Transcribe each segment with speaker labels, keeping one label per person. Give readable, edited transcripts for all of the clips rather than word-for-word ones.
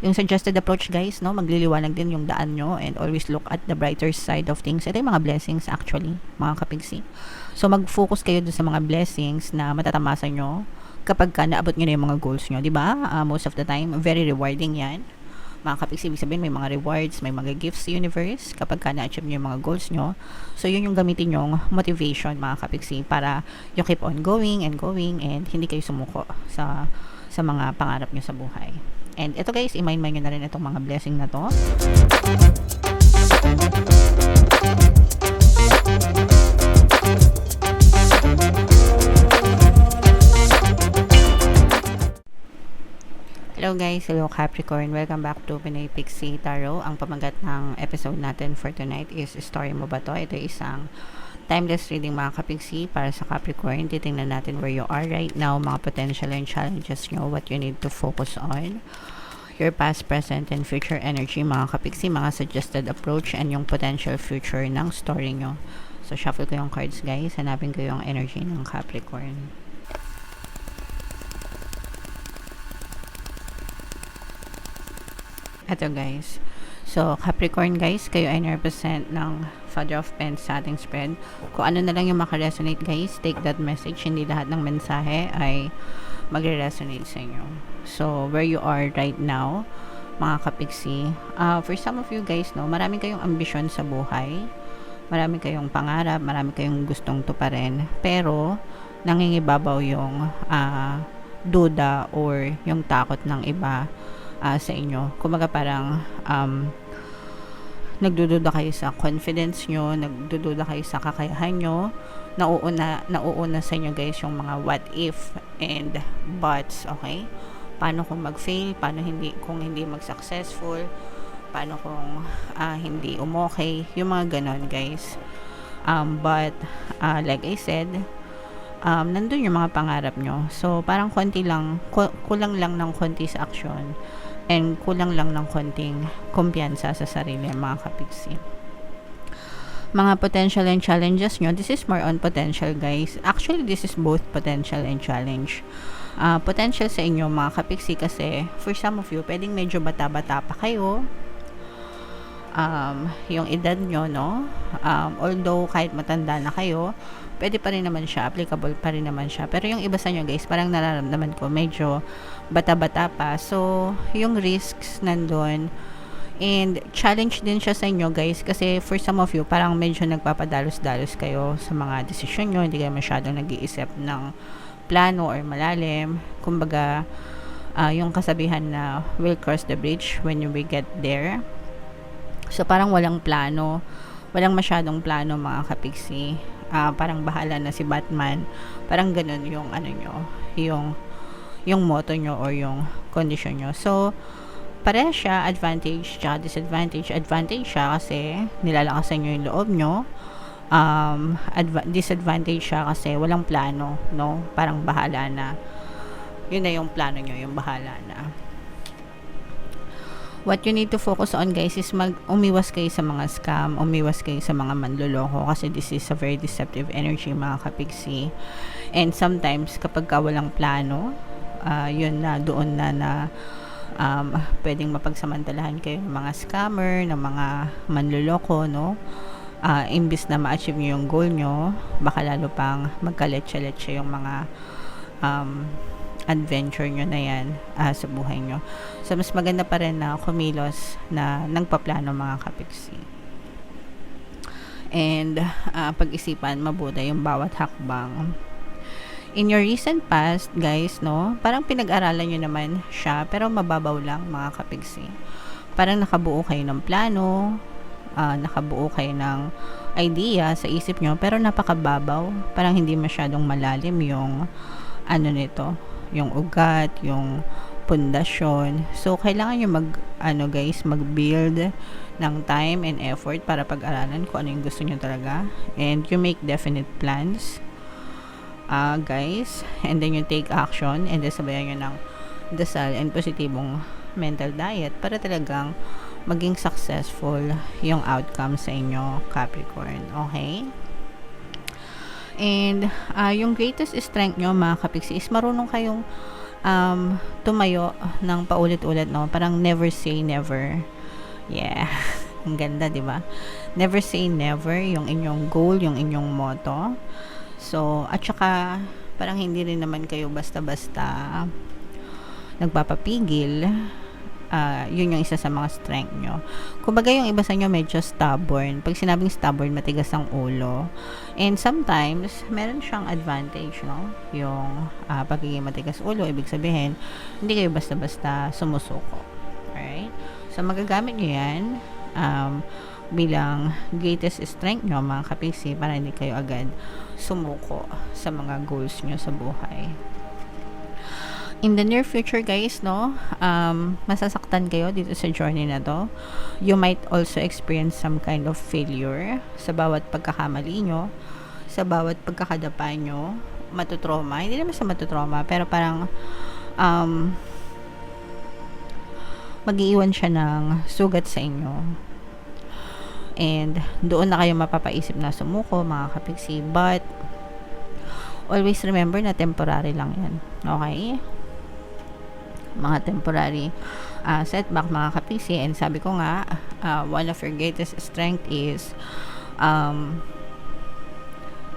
Speaker 1: Yung suggested approach guys, no, magliliwanag din yung daan nyo and always look at the brighter side of things. Ito yung mga blessings actually, mga kapigsi. So mag-focus kayo dun sa mga blessings na matatamasa nyo kapag ka naabot nyo na yung mga goals nyo, di ba? Most of the time, very rewarding yan. Mga kapigsi, ibig sabihin may mga rewards, may mga gifts sa universe kapag ka na-achieve nyo yung mga goals nyo. So yun yung gamitin yung motivation mga kapigsi para you keep on going and hindi kayo sumuko sa mga pangarap nyo sa buhay. And ito guys, i-mind nyo na rin itong mga blessing na to. Hello guys, hello Capricorn. Welcome back to Pinoy Pixie Tarot. Ang pamagat ng episode natin for tonight is Story Mo Ba To? Ito isang timeless reading mga kapigsi para sa Capricorn. Titingnan natin where you are right now, mga potential and challenges nyo, what you need to focus on, your past, present, and future energy mga kapigsi, mga suggested approach, and yung potential future ng story nyo. So shuffle ko yung cards guys, hanapin ko yung energy ng Capricorn. Ito guys. So, Capricorn guys, kayo ay represent ng Father of Pens sa ating spread. Kung ano na lang yung makaresonate guys, take that message. Hindi lahat ng mensahe ay magre-resonate sa inyo. So, where you are right now, mga kapigsi, for some of you guys, no, marami kayong ambisyon sa buhay. Marami kayong pangarap, marami kayong gustong tuparin. Pero, nangingibabaw yung duda or yung takot ng iba sa inyo. Kumaga parang nagdududa kayo sa confidence nyo, nagdududa kayo sa kakayahan nyo, nauuna sa inyo guys yung mga what if and buts, okay? Paano kung mag-fail, kung hindi mag-successful, paano kung hindi umokay, yung mga ganon guys. But like I said, nandun yung mga pangarap nyo. So parang kulang lang ng konti sa action and kulang lang ng konting kumpiyansa sa sarili mga kapigsi. Mga potential and challenges nyo, this is more on potential guys. Actually, this is both potential and challenge. Potential sa inyo mga kapigsi kasi for some of you, pwedeng medyo bata-bata pa kayo. Yung edad nyo, no? Although kahit matanda na kayo, pwede pa rin naman siya, applicable pa rin naman siya. Pero yung iba sa inyo guys, parang nararamdaman ko medyo bata-bata pa. So, yung risks nandun. And challenge din siya sa inyo guys kasi for some of you, parang medyo nagpapadalos-dalos kayo sa mga desisyon nyo. Hindi kayo masyadong nag-iisip ng plano or malalim. Kumbaga, yung kasabihan na we'll cross the bridge when we get there. So, parang walang plano. Walang masyadong plano mga kapigsi. Parang bahala na si Batman. Parang ganun yung ano nyo, yung motto nyo or yung condition nyo. So, pareha siya, advantage tsaka disadvantage. Advantage siya kasi nilalakasan nyo yung loob nyo. Disadvantage siya kasi walang plano, no? Parang bahala na. Yun na yung plano nyo, yung bahala na. What you need to focus on guys is umiwas kayo sa mga scam, umiwas kayo sa mga manloloko kasi this is a very deceptive energy mga kapigsi. And sometimes kapag ka walang plano, yun na doon na pwedeng mapagsamantalahan kayo ng mga scammer, ng mga manloloko, no? Imbis na ma-achieve nyo yung goal nyo, baka lalo pang magkaletse-letse yung mga adventure nyo na yan sa buhay nyo. So, mas maganda pa rin na kumilos na nagpaplano mga kapigsi. And, pag-isipan mabuti yung bawat hakbang. In your recent past, guys, no, parang pinag-aralan nyo naman siya, pero mababaw lang mga kapigsi. Parang nakabuo kayo ng plano, nakabuo kayo ng idea sa isip nyo, pero napakababaw. Parang hindi masyadong malalim yung nito, yung ugat, yung pundasyon. So, kailangan nyo mag-build ng time and effort para pag-aralan kung ano yung gusto nyo talaga. And you make definite plans, guys. And then you take action. And then sabayan nyo ng dasal and positibong mental diet para talagang maging successful yung outcome sa inyo, Capricorn. Okay? And yung greatest strength nyo mga kapigsi is marunong kayong tumayo ng paulit-ulit, no? Parang never say never. Yeah. Ang ganda, di ba? Never say never, yung inyong goal, yung inyong motto. So, at saka, parang hindi rin naman kayo basta-basta nagpapapigil. Yun yung isa sa mga strength nyo. Kumbaga yung iba sa inyo medyo stubborn. Pag sinabing stubborn, matigas ang ulo. And sometimes, meron siyang advantage, no? Yung pagiging matigas ulo, ibig sabihin, hindi kayo basta-basta sumusuko. Alright? So, magagamit nyo yan bilang greatest strength nyo, mga kapiksi, para hindi kayo agad sumuko sa mga goals nyo sa buhay. In the near future, guys, no, masasaktan kayo dito sa journey na to. You might also experience some kind of failure sa bawat pagkakamali nyo, sa bawat pagkakadapa nyo, matutrauma. Hindi naman sa matutrauma, pero parang mag-iiwan siya ng sugat sa inyo. And doon na kayo mapapaisip na sumuko, mga kapiksi. But always remember na temporary lang yan. Okay? Mga temporary setback, mga kapiksi. And sabi ko nga, one of your greatest strength is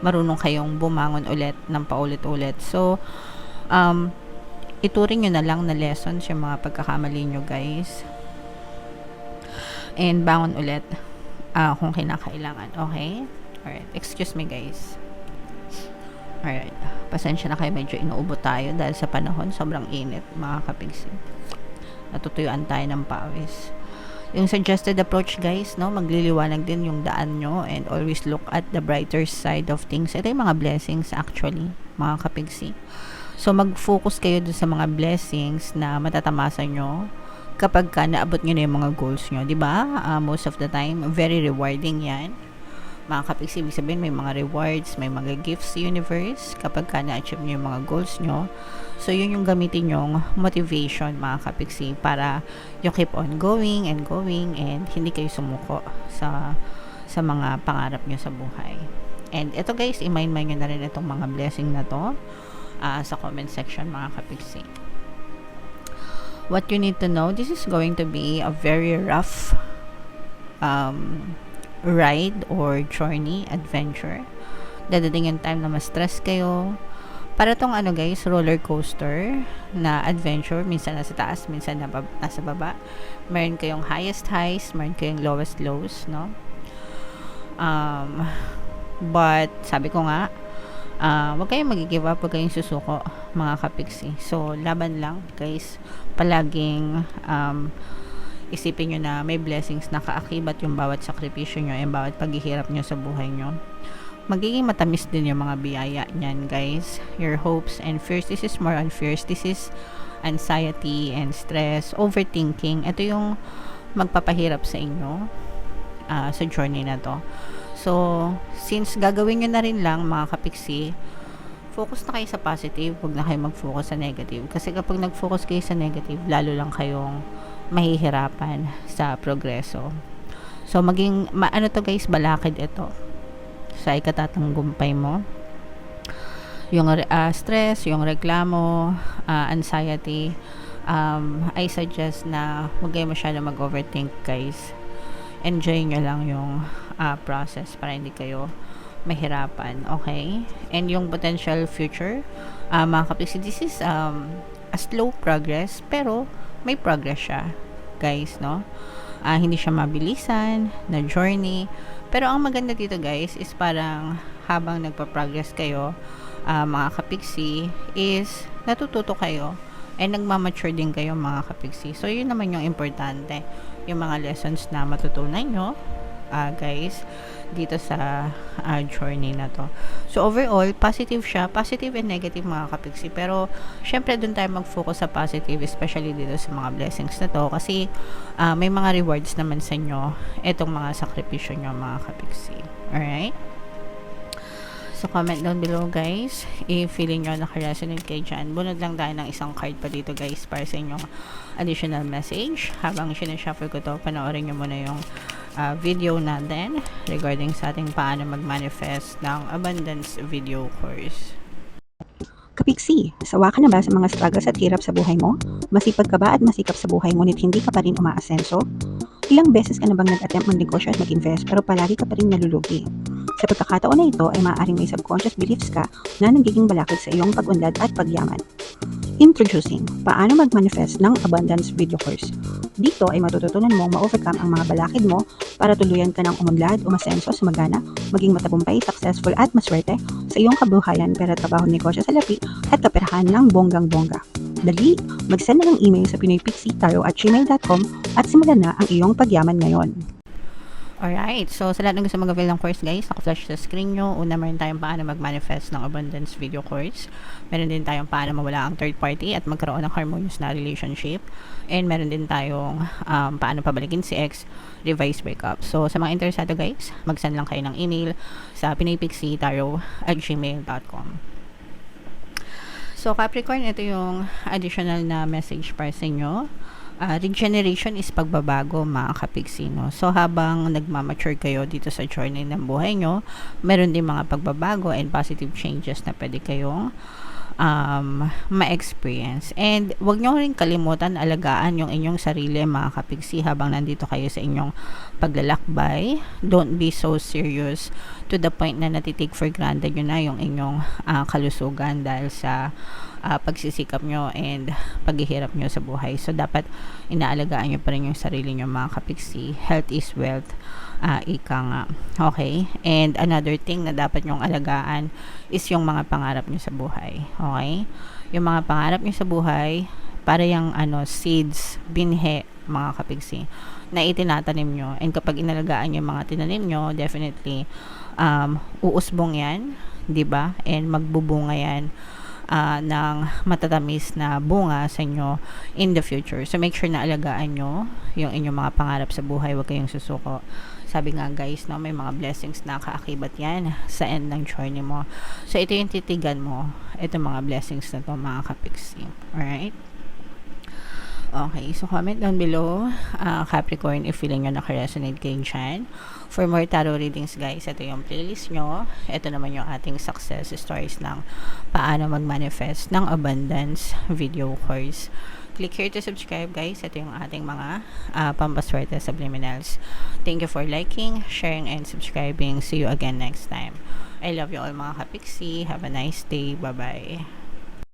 Speaker 1: marunong kayong bumangon ulit ng paulit-ulit. So, ituring nyo na lang na lessons yung mga pagkakamali nyo, guys. And bangon ulit kung kinakailangan. Okay? Alright. Excuse me, guys. Alright. Pasensya na kayo, medyo inuubo tayo dahil sa panahon, sobrang init, mga kapigsi. Natutuyuan tayo ng pawis. Yung suggested approach, guys, no, magliliwanag din yung daan nyo and always look at the brighter side of things. Ito yung mga blessings actually, mga kapigsi. So, mag-focus kayo dun sa mga blessings na matatamasa nyo kapag ka naabot nyo na yung mga goals nyo. Diba? Most of the time, very rewarding yan. Mga kapiksi, ibig sabihin may mga rewards, may mga gifts sa universe kapag ka na-achieve nyo yung mga goals nyo. So, yun yung gamitin yung motivation, mga kapiksi, para you keep on going and hindi kayo sumuko sa mga pangarap nyo sa buhay. And ito, guys, i-mind nyo na rin itong mga blessing na to sa comment section, mga kapiksi. What you need to know, this is going to be a very rough ride or journey, adventure. Dadating yung time na ma-stress kayo. Para tong guys, roller coaster na adventure. Minsan nasa taas, minsan nasa baba. Meron kayong highest highs, meron kayong lowest lows, no? But, sabi ko nga, huwag kayong mag-give up, huwag kayong susuko, mga kapiksi. So, laban lang, guys. Palaging isipin nyo na may blessings na kaakibat yung bawat sakripisyo nyo, yung bawat paghihirap nyo sa buhay nyo. Magiging matamis din yung mga biyaya nyan, guys. Your hopes and fears. This is more on fears. This is anxiety and stress, overthinking. Ito yung magpapahirap sa inyo sa journey na to. So, since gagawin nyo na rin lang, mga kapiksi, focus na kayo sa positive, huwag na kayo mag-focus sa negative. Kasi kapag nag-focus kayo sa negative, lalo lang kayong mahihirapan sa progreso. So, ano to, guys, balakid ito sa ikatatanggumpay mo. Yung stress, yung reklamo, anxiety, I suggest na huwag kayo masyado mag-overthink, guys. Enjoy nyo lang yung process para hindi kayo mahirapan, okay? And yung potential future, mga kapiksi, this is a slow progress, pero may progress siya, guys, no? Hindi siya mabilisan na journey, pero ang maganda dito, guys, is parang habang nagpa-progress kayo, mga kapiksi, is natututo kayo and nagmamature din kayo, mga kapiksi. So, yun naman yung importante, yung mga lessons na matutunan nyo, guys, dito sa journey na to. So, overall, positive siya. Positive and negative, mga kapiksi. Pero, syempre, dun tayo mag-focus sa positive, especially dito sa mga blessings na to. Kasi, may mga rewards naman sa inyo itong mga sakripisyo nyo, mga kapiksi. Alright? So, comment down below, guys. If feeling nyo naka-resonate kayo dyan, bunod lang tayo ng isang card pa dito, guys, para sa inyong additional message. Habang sinashuffle ko to, panoorin nyo muna yung video natin regarding sa ating paano mag-manifest ng abundance video course.
Speaker 2: Kapiksi, sawa ka na ba sa mga struggles at hirap sa buhay mo? Masipag ka ba at masikap sa buhay ngunit hindi ka pa rin umaasenso? Ilang beses ka na bang nag-attempt magnegosyo at mag-invest pero palagi ka pa rin nalulugi? Sa pagkakataon na ito ay maaaring may subconscious beliefs ka na nagiging balakid sa iyong pag-unlad at pagyaman. Introducing, paano mag-manifest ng abundance video course. Dito ay matututunan mong ma-overcome ang mga balakid mo para tuluyan ka ng umunlad, umasenso, sumagana, maging matagumpay, successful at maswerte sa iyong kabuhayan, pera, trabaho, negosyo, salapi at kaperahan ng bonggang-bongga. Dali, mag-send na ng email sa pinoypixie@gmail.com at simulan na ang iyong pagyaman ngayon.
Speaker 1: Alright, so sa lahat ng gusto mag-avail ng course guys, naka-flash sa screen nyo. Una, meron tayong paano mag-manifest ng abundance video course. Meron din tayong paano mawala ang third party at magkaroon ng harmonious na relationship. And meron din tayong paano pabalikin si ex, revise breakup. So sa mga interesado guys, mag-send lang kayo ng email sa pinoypixie@gmail.com. So Capricorn, ito yung additional na message para sa inyo. Regeneration is pagbabago, mga kapigsino. So habang nagmamature kayo dito sa journey ng buhay nyo, meron din mga pagbabago and positive changes na pwede kayong ma-experience. And wag nyo rin kalimutan alagaan yung inyong sarili, mga kapigsi, habang nandito kayo sa inyong paglalakbay. Don't be so serious to the point na natitake for granted nyo na yung inyong kalusugan dahil sa pagsisikap nyo and paghihirap nyo sa buhay. So dapat inaalagaan nyo pa rin yung sarili nyo, mga kapigsi. Health is wealth, ika nga. Okay? And another thing na dapat nyong alagaan is yung mga pangarap nyo sa buhay. Okay? Yung mga pangarap nyo sa buhay, para yung seeds, binhe, mga kapigsi, na itinatanim nyo. And kapag inalagaan nyo yung mga tinanim nyo, definitely uusbong yan, 'di ba? And magbubunga yan ng matatamis na bunga sa inyo in the future. So make sure na alagaan nyo yung inyong mga pangarap sa buhay. Huwag kayong susuko. Sabi nga guys, no, may mga blessings na kaakibat yan sa end ng journey mo. So ito yung titigan mo, ito mga blessings na to, mga kapiksi. Alright? Okay, so comment down below, Capricorn, if feeling nyo naka-resonate kayo dyan. For more tarot readings guys, ito yung playlist nyo. Ito naman yung ating success stories ng paano mag-manifest ng abundance video course. Click here to subscribe guys. Ito yung ating mga pampaswerte subliminals. Thank you for liking, sharing, and subscribing. See you again next time. I love you all, mga kapiksi. Have a nice day. Bye-bye.